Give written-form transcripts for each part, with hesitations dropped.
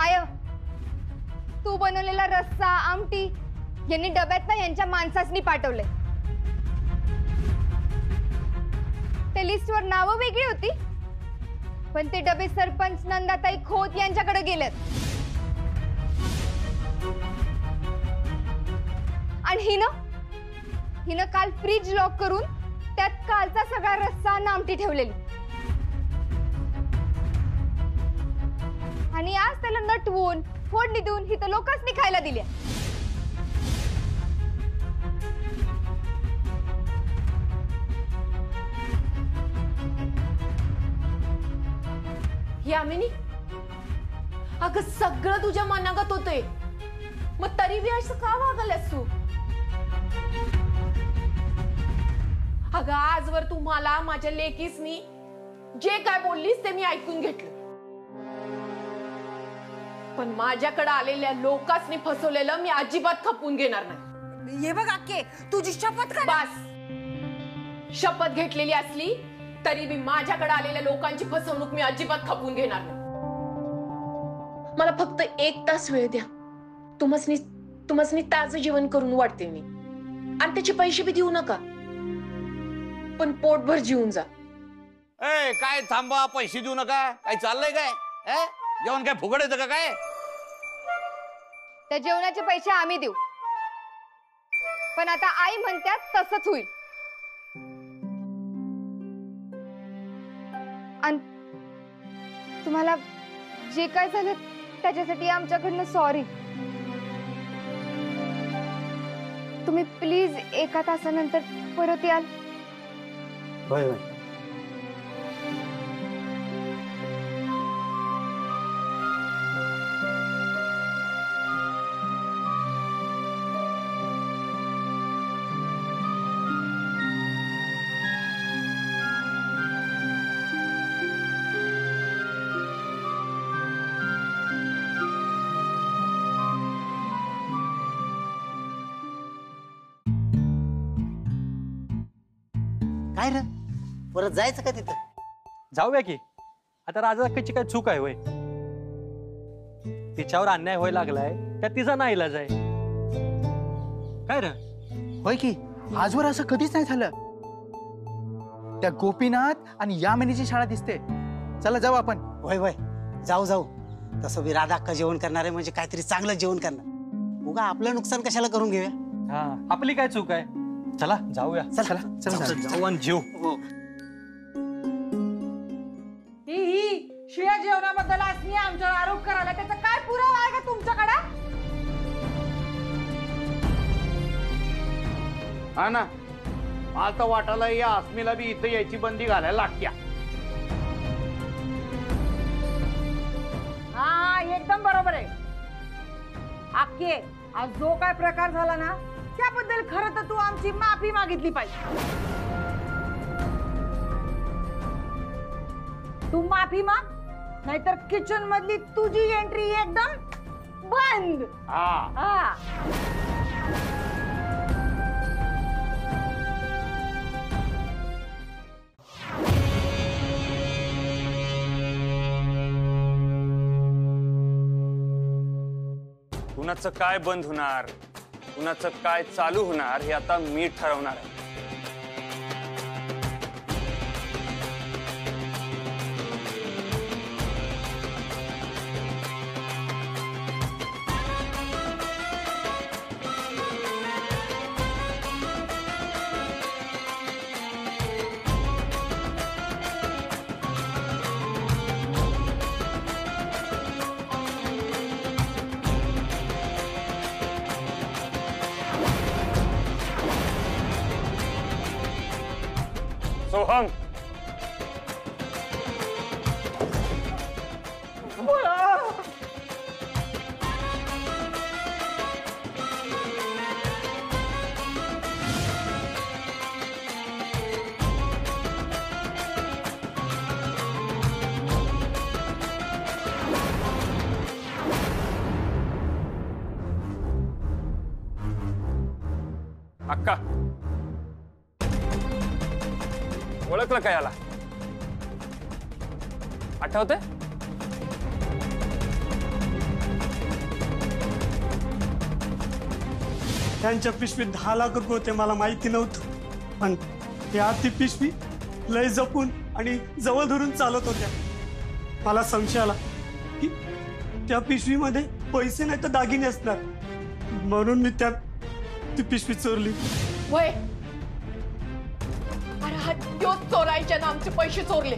I, तू बनवलेला रस्सा आमटी यांनी डब्यात ना यांच्या माणसासनी पाठवले। ते लिस्टवर नावं वेगळी होती, पण ते डबे सरपंच नंदाताई खोत यांच्याकडे गेलेत। आणि हिनं काल फ्रीज लॉक करून त्यात कालचा सगळा रस्सा आणि आमटी ठेवलेली, आणि आज त्याला नटवून फोडणी देऊन ही तर लोकांनी खायला दिल्या। यामिनी, अगं सगळं तुझ्या मनागत होतंय, मग तरी बी असं का वागल्यास तू? अगं आजवर तुम्हाला माझ्या लेकीसनी जे काय बोललीस ते मी ऐकून घेतलं, पण माझ्याकडे आलेल्या लोकांनी फसवलेलं मी अजिबात खपवून घेणार नाही। ये बघ आके, तुझी शपथ कर। बस, शपथ घेतलेली असली तरी मी माझ्याकडे आलेल्या लोकांची फसवणूक मी अजिबात खपवून घेणार नाही। मला फक्त 1 तास वेळ द्या, तुमसनी ताजं जेवण करून वाटते मी, आणि त्याचे पैसे बी देऊ नका, पण पोटभर जेवून जा। ए काय थांबा, पैसे देऊ नका, काय चाललंय काय? जेवण काय फुकट येतं का काय? त्या जेवणाचे पैसे आम्ही देऊ, पण आता आई म्हणतात तसंच होईल। आणि तुम्हाला जे काय झालं त्याच्यासाठी आमच्याकडनं सॉरी। तुम्ही प्लीज 1 तासानंतर परत याल? होय होय। काय रे, परत जायचं का तिथं? जाऊया की, आता राजा अक्काची काय चूक आहे होय? तिच्यावर अन्याय व्हायला लागलाय, त्यात तिचा नाईलाज आहे। काय रे? होय की, आजवर असं कधीच नाही झालं। त्या गोपीनाथ आणि यामिनीची शाळा दिसते, चला जाऊ आपण। होय होय, जाऊ जाऊ। तसं बी राधा अक्का जेवण करणार आहे म्हणजे काहीतरी चांगलं जेवण करणार, उगा आपलं नुकसान कशाला करून घेऊया? हा, आपली काय चूक आहे? चला जाऊया, चला चला जाऊ आणि जेव। ही शिळ्या जेवणाबद्दल असणी आमच्यावर आरोप करायला त्याचा काय पुरावा आहे का तुमच्याकडे? हा ना, आता वाटायला या आसमीला बी इथं यायची बंदी घालायला लागत्या। हा, एकदम बरोबर आहे आके। आज जो काय प्रकार झाला ना, त्याबद्दल खरं तर तू आमची माफी मागितली पाहिजे। तू माफी माग, नाहीतर किचन मधली तुझी एंट्री एकदम बंद। हा। कुणाचं काय बंद होणार, कुणाचं काय चालू होणार हे आता मी ठरवणार आहे। सोहम, अक्का ओळखलं का याला? आठवतंय? त्यांच्या पिशवीत 10 लाख रुपये होते मला माहिती नव्हतं, पण त्या ती पिशवी लय जपून आणि जवळ धरून चालत होत्या. मला संशय आला की त्या पिशवीमध्ये पैसे नाही तर दागिने असणार, म्हणून मी ती पिशवी चोरली. वय अरे हा त्योच चोरायच्या ना आमचे पैसे चोरले.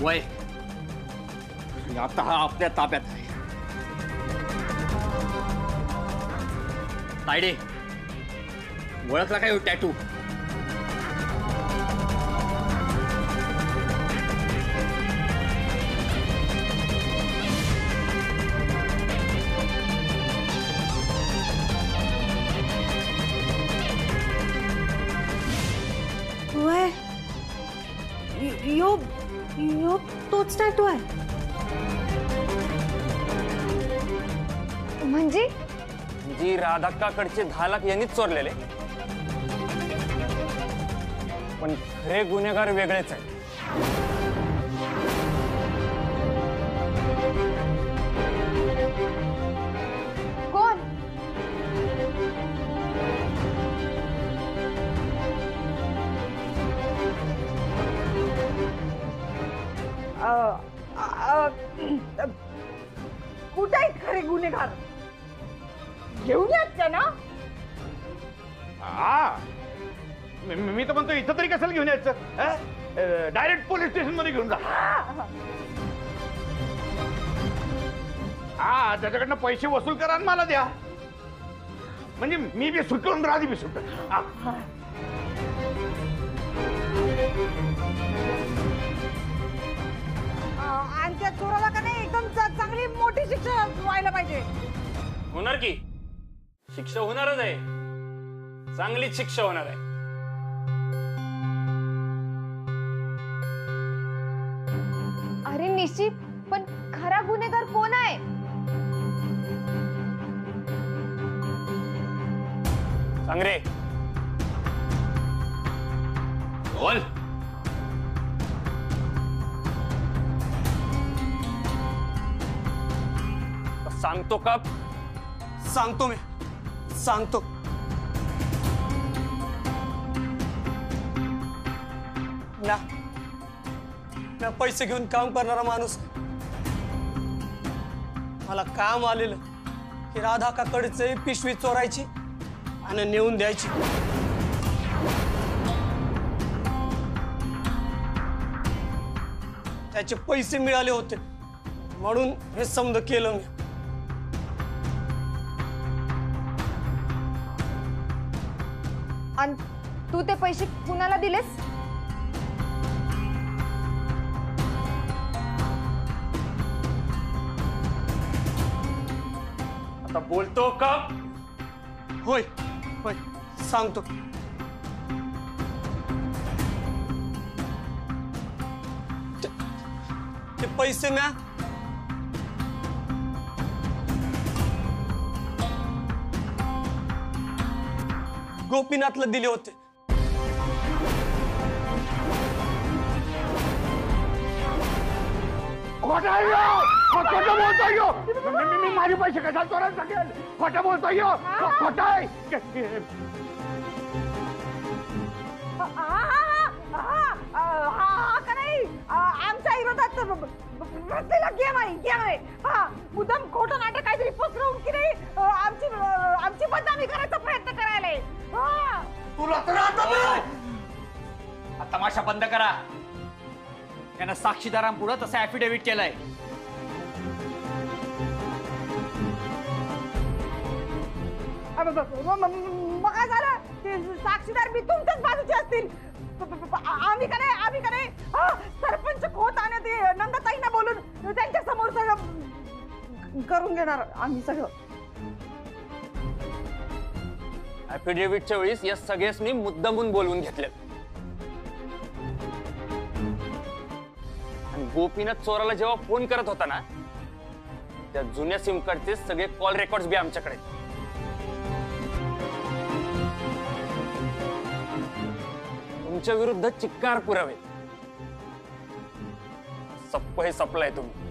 वय आता हा आपल्या ताब्यात आहे. तायडे ओळखला काय टॅटू? वय यो यो तोच टॅटू आहे. म्हणजे जी राधाक्काकडचे 10 लाख यांनीच चोरलेले, पण खरे गुन्हेगार वेगळेच आहेत. कोण? कुठे आहेत खरे गुन्हेगार? घेऊन यायच्या ना. मी तर म्हणतो इथं तरी कशाला घेऊन यायचं? डायरेक्ट पोलीस स्टेशन मध्ये घेऊन जा. हा त्याच्याकडनं पैसे वसूल करा आणि मला द्या, म्हणजे मी बी सुटलो आणि राधी बी सुटलो. आणि त्या चोराला का नाही एकदम चांगली मोठी शिक्षा व्हायला पाहिजे. होणार की शिक्षा होणारच आहे, चांगलीच शिक्षा होणार आहे. अरे निशी, पण खरा गुन्हेगार कोण आहे? सांग रे. बोल. सांगतो का? सांगतो मी, सांगतो. ना पैसे घेऊन काम करणारा माणूस. मला काम आलेलं की राधा काकडचे पिशवी चोरायची आणि नेऊन द्यायची. त्याचे पैसे मिळाले होते म्हणून हे समज केलं मी. आणि तू ते पैसे कुणाला दिलेस? आता बोलतो का? होय होय सांगतो. ते पैसे म्या गोपीनाथला दिले होते. खोटं बोलतोय. मी माझे पैसे कशा चोरायला सांगेल? खोटं बोलतोय. खोटं आहे. आमच्या विरोधात रचलेला गेम आहे. हा मुद्दाम खोटं नाटक काहीतरी पसरवून की नाही आमची बदनामी करायचा प्रयत्न करायला. तुला तर हा तमाशा बंद करा. त्यानं साक्षीदारांपुढे तसा ऍफिडेव्हिट केलाय. मग काय झालं? ते साक्षीदार मी तुमच्याच बाजूचे असतील. आम्ही का नाही सरपंच खोत आणि ते नंदाताईंना बोलून त्यांच्या समोर सगळं करून घेणार आम्ही सगळं. ऍफिडेव्हिटच्या वेळेस या सगळ्याच मी मुद्दामून बोलवून घेतले. आणि गोपीनाथ चोराला जेव्हा फोन करत होता ना, त्या जुन्या सिम कार्डचे सगळे कॉल रेकॉर्ड्स बी आमच्याकडे. तुमच्या विरुद्ध चिक्कार पुरावे. सप्प हे सपलाय तुम्ही.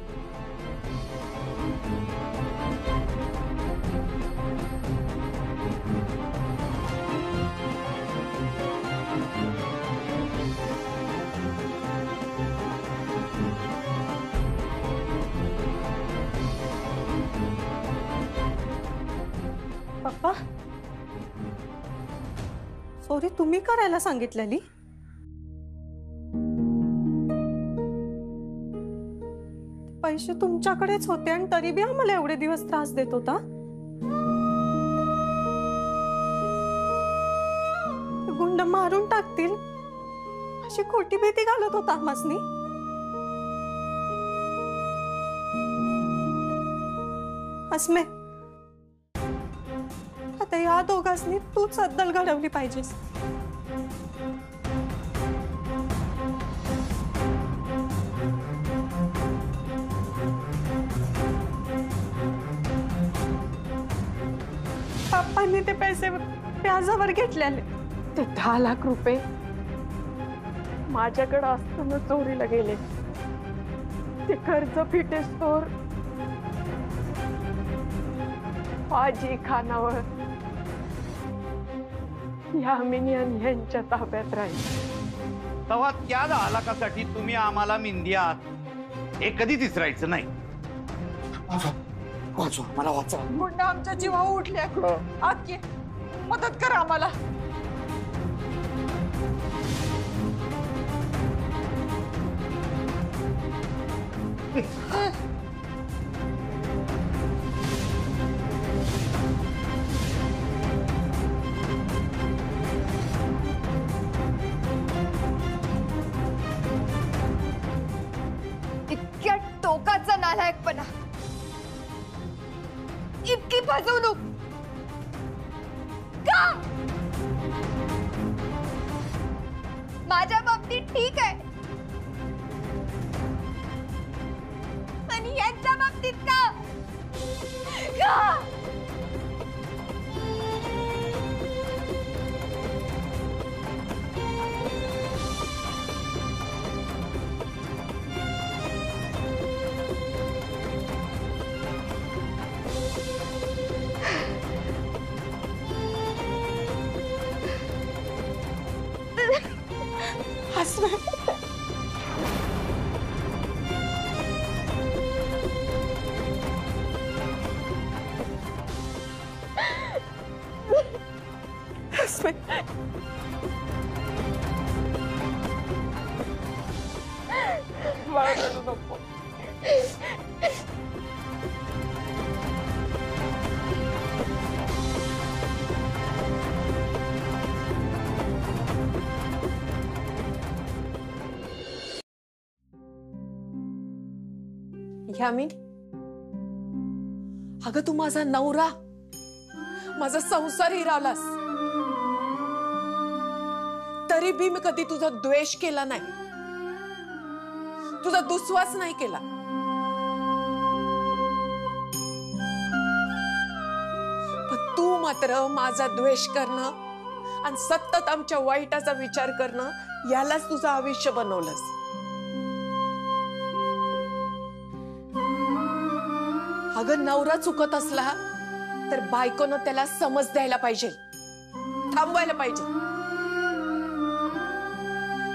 चोरी तुम्ही करायला सांगितलेली? पैसे तुमच्याकडेच होते आणि तरी बी आम्हाला एवढे दिवस त्रास देत होता. गुंड मारून टाकतील अशी खोटी भीती घालत होता आम्हासनी. अस्मे, आता या दोघांनी तूच अद्दल घडवली पाहिजेस. पप्पांनी ते पैसे व्याजावर घेतलेले. ते 10 लाख रुपये माझ्याकडे असताना चोरीला गेले. ते कर्ज फिटेस्तोर आजी खानावर यामिनी आणि यांच्या ताब्यात राहील. तेव्हा त्या 10 लाखासाठी तुम्ही आम्हाला मिंदियात हे कधीच विसरायचं नाही. वाचवा, मला वाचवा. गुंड आमच्या जीवावर उठल्या. आके मदत करा आम्हाला. इतक्या टोकाचा नालायकपणा, इतकी फसवणूक का? माझ्या बाबतीत ठीक आहे, आणि यांच्या बाबतीत का? यामिनी, अगं तू माझा नवरा, माझा संसार हिरावलास, तरी बी मी कधी तुझा द्वेष केला नाही, तुझा दुस्वास नाही केला. पण तू मात्र माझा द्वेष करणं आणि सतत आमच्या वाईटाचा विचार करणं यालाच तुझं आयुष्य बनवलंस. अगं नवरा चुकत असला तर बायकोनं त्याला समज द्यायला पाहिजे, थांबवायला पाहिजे.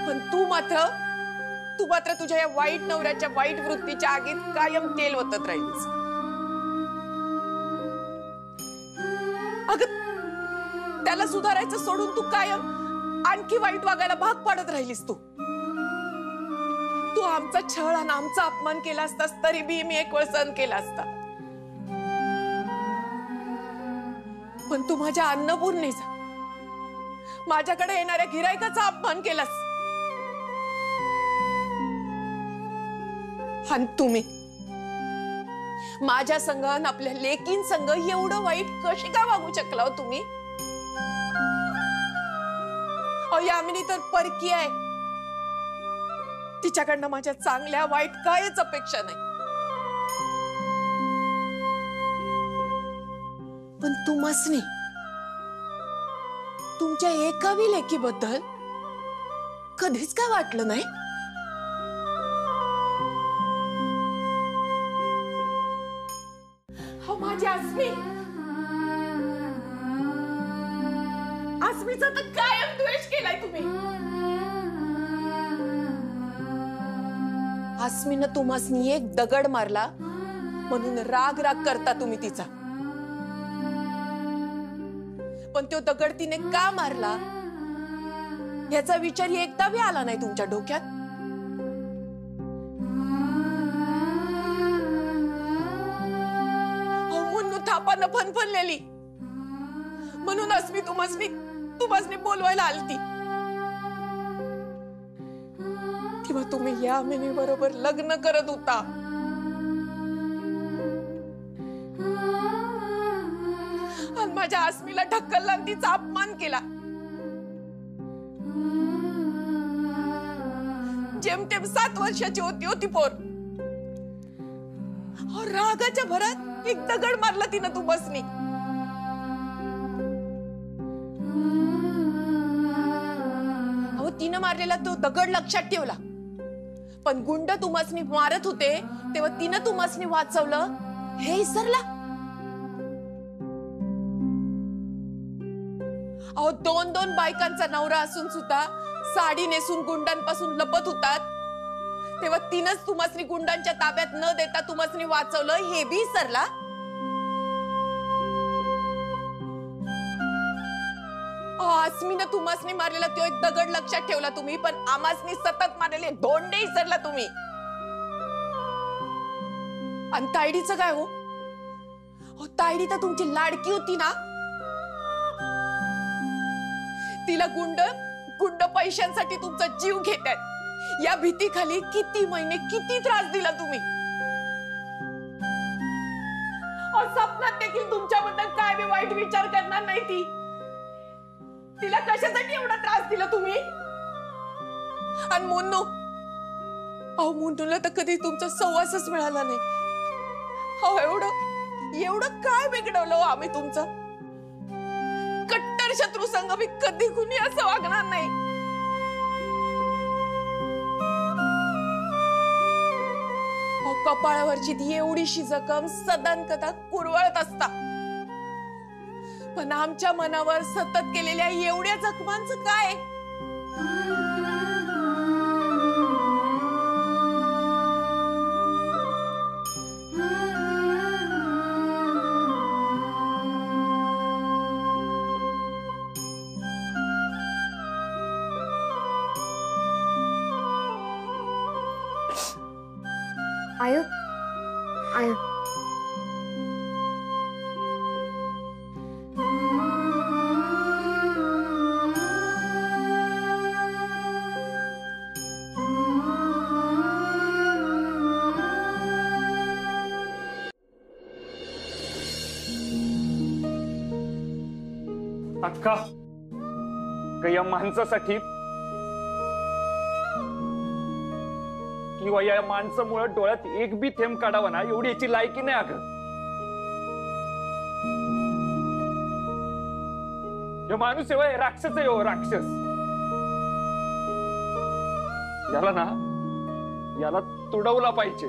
पण तू मात्र तुझ्या या वाईट नवऱ्याच्या वाईट वृत्तीच्या आगीत कायम तेल ओतत राहिलीस. अगं त्याला सुधारायचं सोडून तू कायम आणखी वाईट वागायला भाग पाडत राहिलीस. तू आमचा छळ आणि आमचा अपमान केला असतास तरी बी मी एक वेळ सहन केला असता. पण तू माझ्या अन्नपूर्णेचा, माझ्याकडे येणाऱ्या गिरायकाचा अपमान केलास. आणि तुम्ही माझ्या संग आणि आपल्या लेकीन संग एवढं वाईट कशी काय वागू शकला हो तुम्ही? यामिनी तर परकी आहे, तिच्याकडनं माझ्या चांगल्या वाईट कायच अपेक्षा नाही. पण तुम्हासनी तुमच्या एकावी लेकीबद्दल कधीच काय वाटलं नाही? हो माझी आसमी, आसमीचा तर कायम द्वेष केलाय तुम्ही. आसमीनं तुम्हासनी एक दगड मारला म्हणून राग राग करता तुम्ही तिचा. पण तो दगड तिने का मारला याचा विचार एकदा बी आला नाही तुमच्या डोक्यात? म्हणून थापानं फनफनलेली, म्हणूनच मी तुम्हासनी बोलवायला आलती. तेव्हा तुम्ही या मेनी बरोबर लग्न करत होता. आणि माझ्या आसमीला ढक्कल लावून तिचा अपमान केला. जेमतेम 7 वर्षाची होती पोर. रागाच्या भरात एक दगड मारला तिनं तुम्हासनी. अहो तिनं मारलेला तो दगड लक्षात ठेवला, पण गुंड तुम्हासनी मारत होते तेव्हा तिनं तुम्हासनी वाचवलं हे विसरला? अहो 2 बायकांचा नवरा असून सुद्धा साडी नेसून गुंडांपासून लपत होतात तेव्हा तिनंच तुम्हासनी गुंडांच्या ताब्यात न देता तुम्हासनी वाचवलं हे बी विसरला? आसमीनं तुम्हासनी मारलेला तो एक दगड लक्षात ठेवला तुम्ही, पण आमासनी सतत मारलेले धोंडे विसरला तुम्ही. आणि तायडीचं काय हो? तायडी तर तुमची लाडकी होती ना. तिला गुंड पैशांसाठी तुमचा जीव घेतात. या भीतीखाली किती महिने किती त्रास दिला तुम्ही. स्वप्नात देखील तुमच्याबद्दल काय बी वाईट विचार करणार नाही ती. तिला कशासाठी एवढा त्रास दिला तुम्ही? आणि मुन्नूला तर कधी तुमचा सहवासच मिळाला नाही. एवढं काय बिघडवलं आम्ही तुमचं? कट्टर शत्रू संघ मी कधी कुणी असं वागणार नाही. कपाळावरची ती एवढीशी जखम सदन कदा कुरवळत असता, पण आमच्या मनावर सतत केलेल्या एवढ्या जखमांचं काय? आयो आयो अक्का या माणसासाठी किंवा या माणसामुळे डोळ्यात एक बी थेंब काढावा ना एवढी याची लायकी नाही. अगं हे माणूस आहे, राक्षस आहे, राक्षस. याला तुडवला पाहिजे.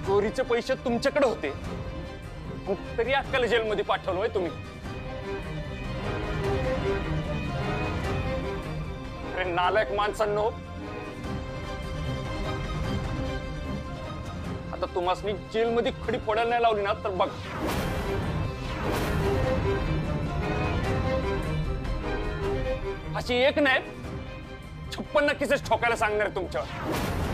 चोरीचे पैसे तुमच्याकडे होते तरी अक्काला जेलमध्ये पाठवलोय तुम्ही. अरे नालायक माणसांनो, आता तुम्हासनी जेलमध्ये खडी फोडायला नाही लावली ना तर बघ. अशी एक नाही 56 केसेस ठोकायला सांगणार आहे तुमच्यावर.